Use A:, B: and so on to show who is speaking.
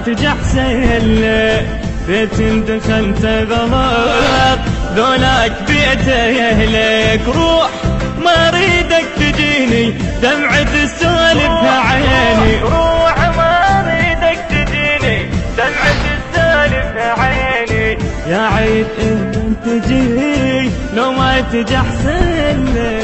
A: تجحسن لك بيت دخلت غلط ذولاك بيت اهلك. روح ما اريدك تجيني دمعة السوالف عيني. روح ما اريدك تجيني دمعة السوالف عيني. يا عيد انت تجي لو ما تجحسن لك.